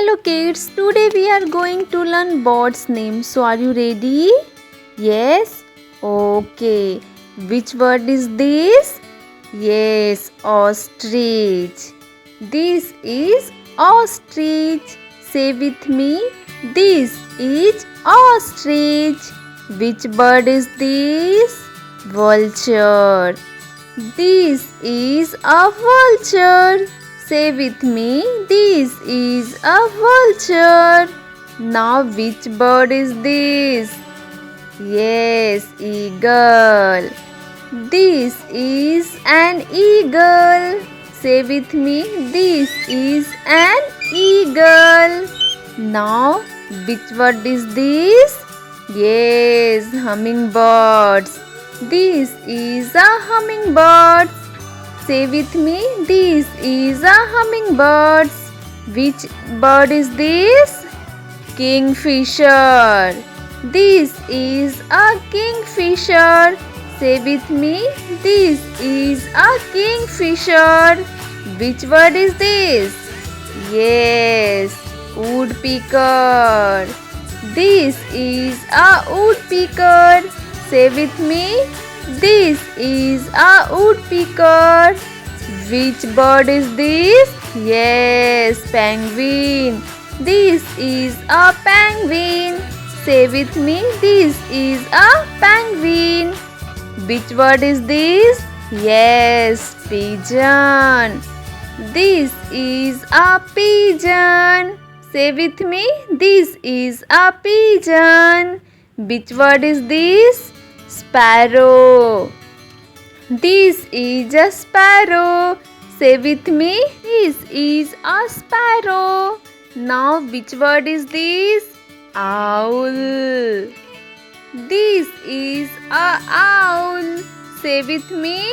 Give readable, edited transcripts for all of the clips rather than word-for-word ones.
Hello kids, today we are going to learn birds name. So are you ready? Yes? Okay. Which word is this? Yes, ostrich. This is ostrich. Say with me. This is ostrich. Which bird is this? Vulture. This is a vulture. Say with me, this is a vulture. Now which bird is this? Yes, eagle. This is an eagle. Say with me, this is an eagle. Now which word is this? Yes, hummingbirds. This is a hummingbird. Say with me, this is a hummingbird. Which bird is this? Kingfisher. This is a kingfisher. Say with me, this is a kingfisher. Which bird is this? Yes, woodpecker. This is a woodpecker. Say with me, this is a woodpecker. Which bird is this? Yes, penguin. This is a penguin. Say with me, this is a penguin. Which bird is this? Yes, pigeon. This is a pigeon. Say with me, this is a pigeon. Which bird is this? Sparrow. This is a sparrow. Say with me, this is a sparrow. Now which word is this? Owl. This is a owl. Say with me,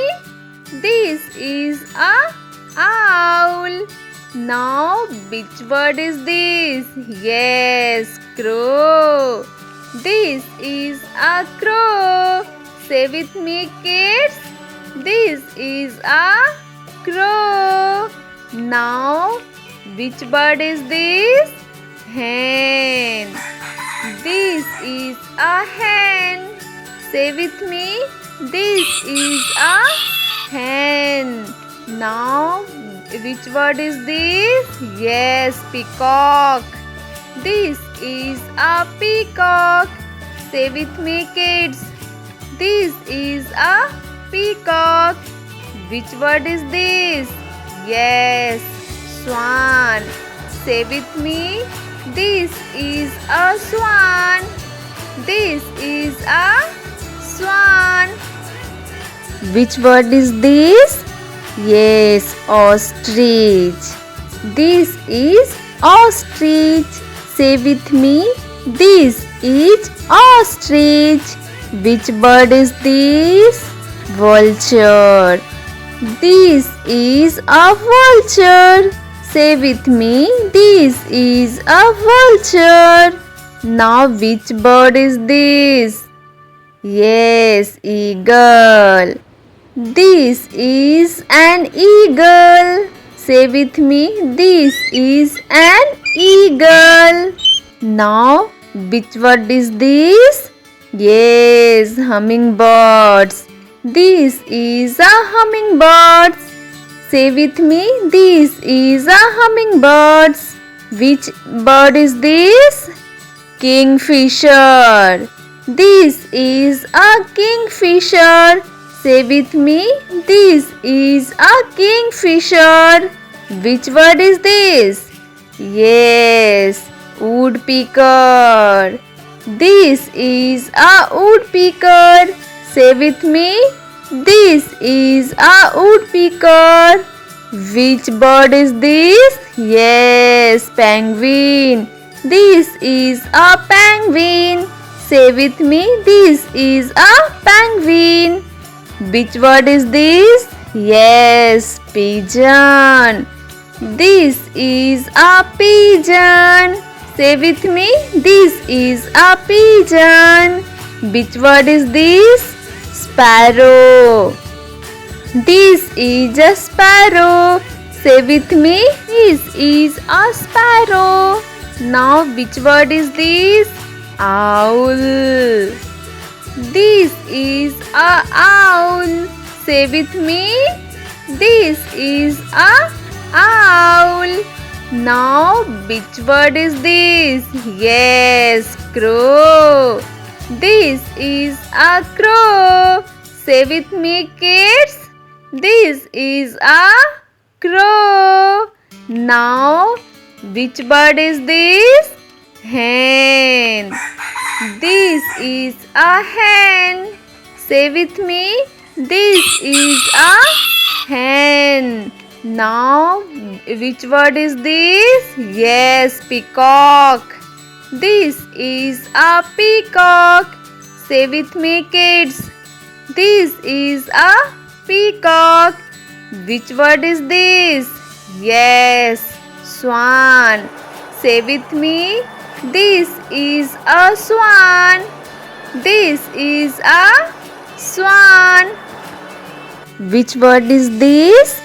this is a owl. Now which word is this? Yes, crow. This is a crow. Say with me, kids. This is a crow. Now, which bird is this? Hen. This is a hen. Say with me. This is a hen. Now, which bird is this? Yes, peacock. This is a peacock. Say with me, kids. This is a peacock. Which word is this? Yes, swan. Say with me. This is a swan. This is a swan. Which word is this? Yes, ostrich. This is ostrich. Say with me, this is ostrich. Which bird is this? Vulture. This is a vulture. Say with me, this is a vulture. Now which bird is this? Yes, eagle. This is an eagle. Say with me, this is an eagle. Now, which word is this? Yes, hummingbirds. This is a hummingbird. Say with me, this is a hummingbird. Which bird is this? Kingfisher. This is a kingfisher. Say with me, this is a kingfisher. Which word is this? Yes, woodpecker. This is a woodpecker. Say with me, this is a woodpecker. Which bird is this? Yes, penguin. This is a penguin. Say with me, this is a penguin. Which word is this? Yes, pigeon. This is a pigeon. Say with me, this is a pigeon. Which word is this? Sparrow. This is a sparrow. Say with me, this is a sparrow. Now which word is this? Owl. This is a owl. Say with me. This is a owl. Now which word is this? Yes, crow. This is a crow. Say with me, kids. This is a crow. Now which bird is this? Hen. This is a hen. Say with me. This is a hen. Now which word is this? Yes, peacock. This is a peacock. Say with me, kids. This is a peacock. Which word is this? Yes, swan. Say with me. This is a swan. This is a swan. Which word is this?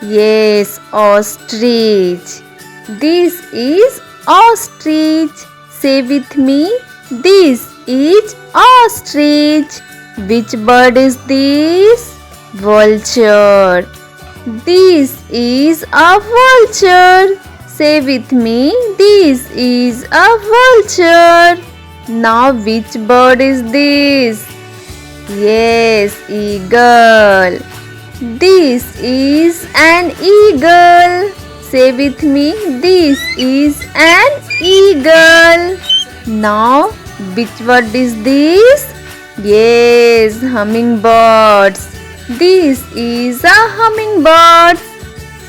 Yes, ostrich. This is ostrich. Say with me. This is ostrich. Which bird is this? Vulture. This is a vulture. Say with me. This is a vulture. Now which bird is this? Yes, eagle. This is an eagle. Say with me. This is an eagle. Now which word is this? Yes, hummingbirds. This is a hummingbird.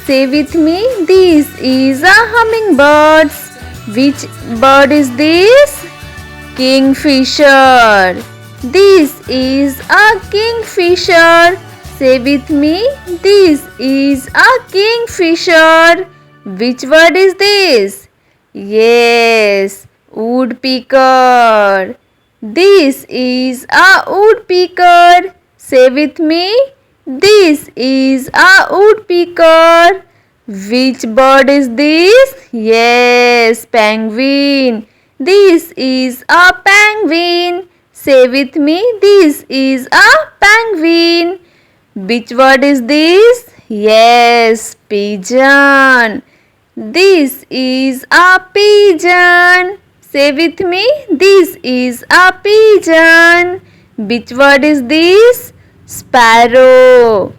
Say with me. This is a hummingbird. Which bird is this? Kingfisher. This is a kingfisher. Say with me. This is a kingfisher. Which word is this? Yes, woodpecker. This is a woodpecker. Say with me. This is a woodpecker. Which bird is this? Yes, penguin. This is a penguin. Say with me. This is a penguin. Which word is this? Yes, pigeon. This is a pigeon. Say with me. This is a pigeon. Which word is this? Sparrow.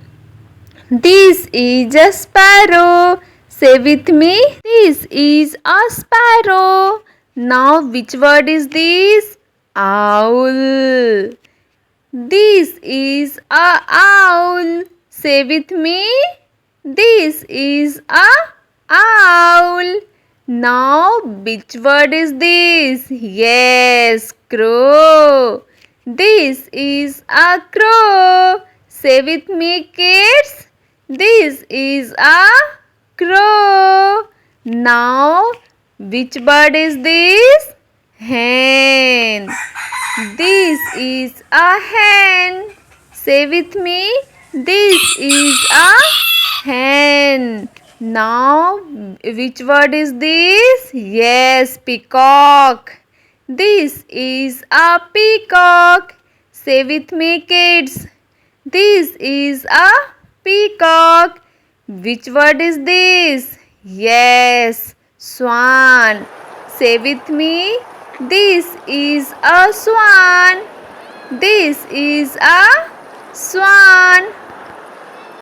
This is a sparrow. Say with me. This is a sparrow. Now which word is this? Owl. This is a owl. Say with me. This is a owl. Now which word is this? Yes, crow. This is a crow. Say with me, kids. This is a crow. Now which bird is this? Hen. This is a hen. Say with me. This is a hen. Now which word is this? Yes, peacock. This is a peacock. Say with me, kids. This is a peacock. Which word is this? Yes, swan. Say with me. This is a swan. This is a swan.